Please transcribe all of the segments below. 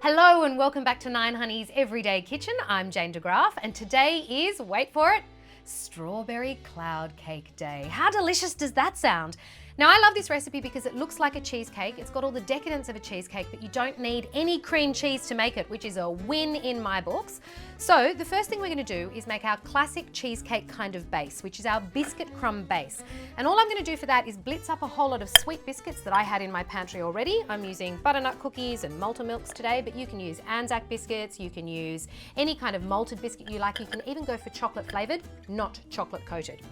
Hello and welcome back to 9Honey's Everyday Kitchen. I'm Jane de Graaff and today is, wait for it, Strawberry Cloud Cake Day. How delicious does that sound? Now I love this recipe because it looks like a cheesecake. It's got all the decadence of a cheesecake, but you don't need any cream cheese to make it, which is a win in my books. So the first thing we're going to do is make our classic cheesecake kind of base, which is our biscuit crumb base. And all I'm going to do for that is blitz up a whole lot of sweet biscuits that I had in my pantry already. I'm using butternut cookies and malted milks today, but you can use Anzac biscuits, you can use any kind of malted biscuit you like. You can even go for chocolate flavored, not chocolate coated.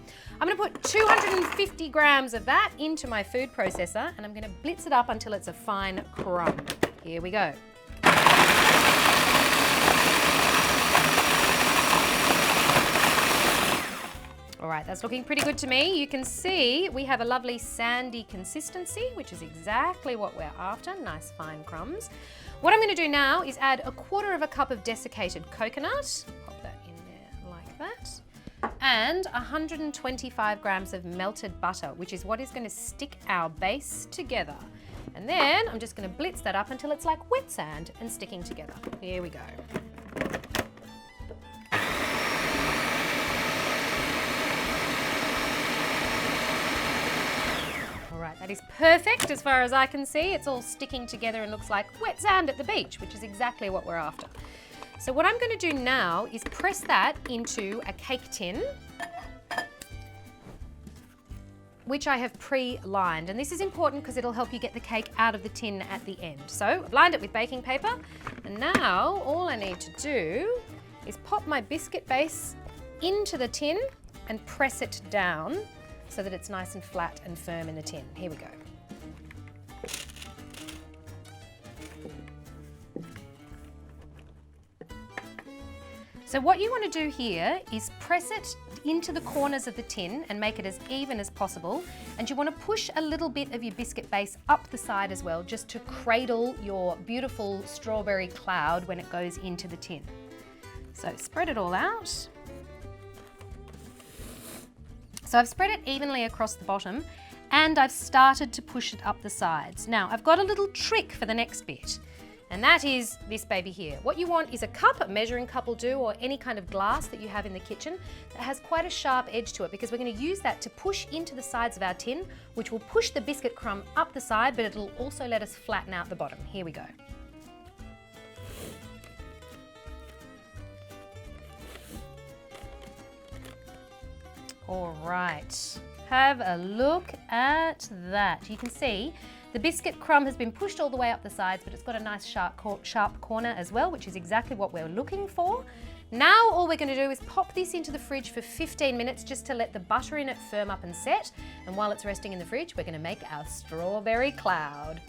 I'm going to put 250 grams of that into my food processor and I'm going to blitz it up until it's a fine crumb. Here we go. All right, that's looking pretty good to me. You can see we have a lovely sandy consistency, which is exactly what we're after, nice fine crumbs. What I'm going to do now is add 1/4 cup of desiccated coconut, pop that in there like that, and 125 grams of melted butter, which is what is going to stick our base together. And then I'm just going to blitz that up until it's like wet sand and sticking together. Here we go. That is perfect as far as I can see. It's all sticking together and looks like wet sand at the beach, which is exactly what we're after. So what I'm going to do now is press that into a cake tin, which I have pre-lined. And this is important because it'll help you get the cake out of the tin at the end. So I've lined it with baking paper. And now all I need to do is pop my biscuit base into the tin and press it down so that it's nice and flat and firm in the tin. Here we go. So what you want to do here is press it into the corners of the tin and make it as even as possible. And you want to push a little bit of your biscuit base up the side as well, just to cradle your beautiful strawberry cloud when it goes into the tin. So spread it all out. So I've spread it evenly across the bottom and I've started to push it up the sides. Now I've got a little trick for the next bit, and that is this baby here. What you want is a cup, a measuring cup will do, or any kind of glass that you have in the kitchen that has quite a sharp edge to it, because we're going to use that to push into the sides of our tin, which will push the biscuit crumb up the side, but it'll also let us flatten out the bottom. Here we go. All right, have a look at that. You can see the biscuit crumb has been pushed all the way up the sides, but it's got a nice sharp corner as well, which is exactly what we're looking for. Now all we're going to do is pop this into the fridge for 15 minutes just to let the butter in it firm up and set. And while it's resting in the fridge, we're going to make our strawberry cloud.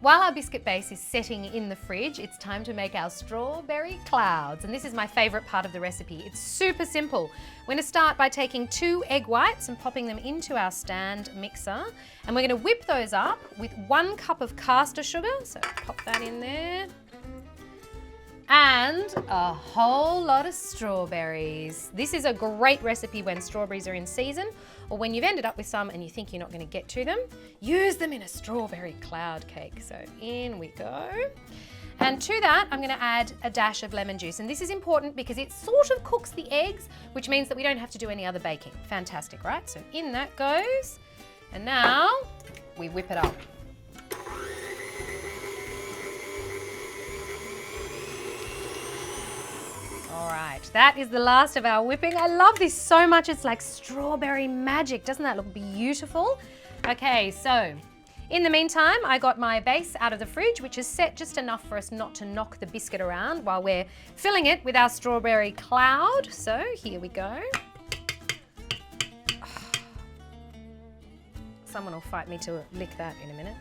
While our biscuit base is setting in the fridge, it's time to make our strawberry clouds. And this is my favorite part of the recipe. It's super simple. We're going to start by taking 2 egg whites and popping them into our stand mixer. And we're going to whip those up with 1 cup of caster sugar. So pop that in there. And a whole lot of strawberries. This is a great recipe when strawberries are in season, or when you've ended up with some and you think you're not going to get to them. Use them in a strawberry cloud cake. So in we go. And to that, I'm going to add a dash of lemon juice. And this is important because it sort of cooks the eggs, which means that we don't have to do any other baking. Fantastic, right? So in that goes. And now we whip it up. All right, that is the last of our whipping. I love this so much. It's like strawberry magic. Doesn't that look beautiful? Okay, so in the meantime, I got my base out of the fridge, which is set just enough for us not to knock the biscuit around while we're filling it with our strawberry cloud. So here we go. Someone will fight me to lick that in a minute.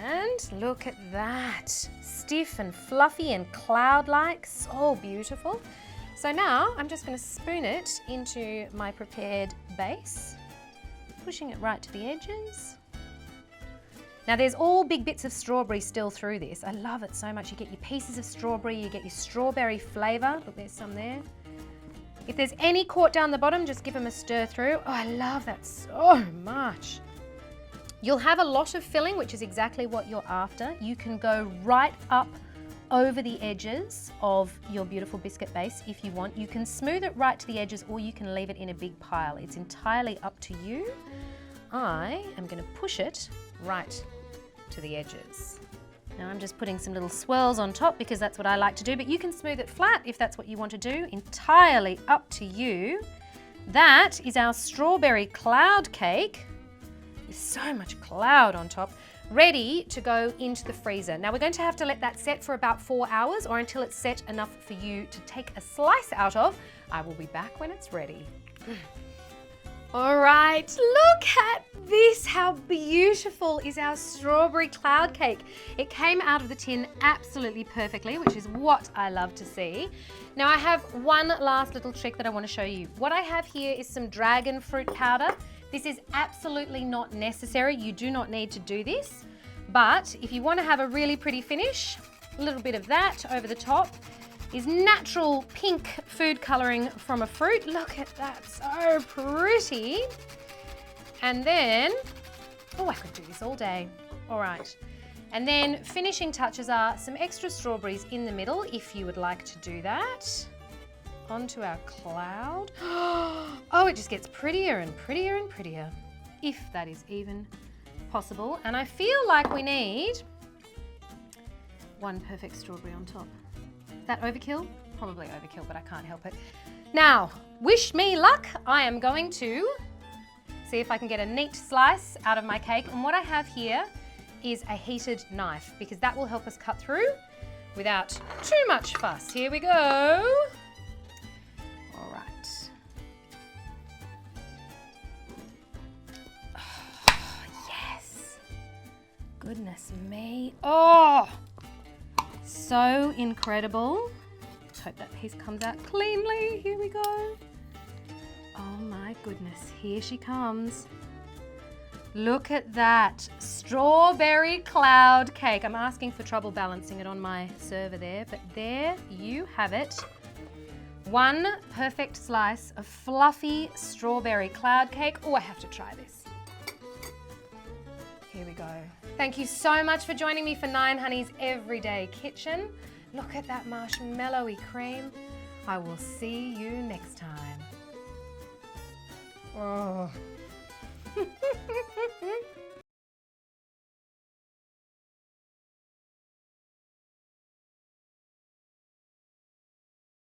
And look at that, stiff and fluffy and cloud-like, so beautiful. So now I'm just going to spoon it into my prepared base, pushing it right to the edges. Now there's all big bits of strawberry still through this. I love it so much. You get your pieces of strawberry, you get your strawberry flavour. Look, there's some there. If there's any caught down the bottom, just give them a stir through. Oh, I love that so much. You'll have a lot of filling, which is exactly what you're after. You can go right up over the edges of your beautiful biscuit base if you want. You can smooth it right to the edges, or you can leave it in a big pile. It's entirely up to you. I am going to push it right to the edges. Now I'm just putting some little swirls on top because that's what I like to do, but you can smooth it flat if that's what you want to do. Entirely up to you. That is our strawberry cloud cake with so much cloud on top, ready to go into the freezer. Now we're going to have to let that set for about 4 hours, or until it's set enough for you to take a slice out of. I will be back when it's ready. All right, look at this. How beautiful is our strawberry cloud cake? It came out of the tin absolutely perfectly, which is what I love to see. Now I have one last little trick that I want to show you. What I have here is some dragon fruit powder. This is absolutely not necessary. You do not need to do this. But if you want to have a really pretty finish, a little bit of that over the top is natural pink food coloring from a fruit. Look at that, so pretty. And then, oh, I could do this all day. All right. And then finishing touches are some extra strawberries in the middle, if you would like to do that. Onto our cloud. Oh, it just gets prettier and prettier and prettier, if that is even possible. And I feel like we need one perfect strawberry on top. Is that overkill? Probably overkill, but I can't help it. Now, wish me luck. I am going to see if I can get a neat slice out of my cake. And what I have here is a heated knife, because that will help us cut through without too much fuss. Here we go. All right. Oh, yes. Goodness me. Oh, so incredible. Hope that piece comes out cleanly. Here we go. Oh my goodness, here she comes. Look at that strawberry cloud cake. I'm asking for trouble balancing it on my server there, but there you have it. One perfect slice of fluffy strawberry cloud cake. Oh, I have to try this. Here we go. Thank you so much for joining me for 9Honey's Everyday Kitchen. Look at that marshmallowy cream. I will see you next time. Oh.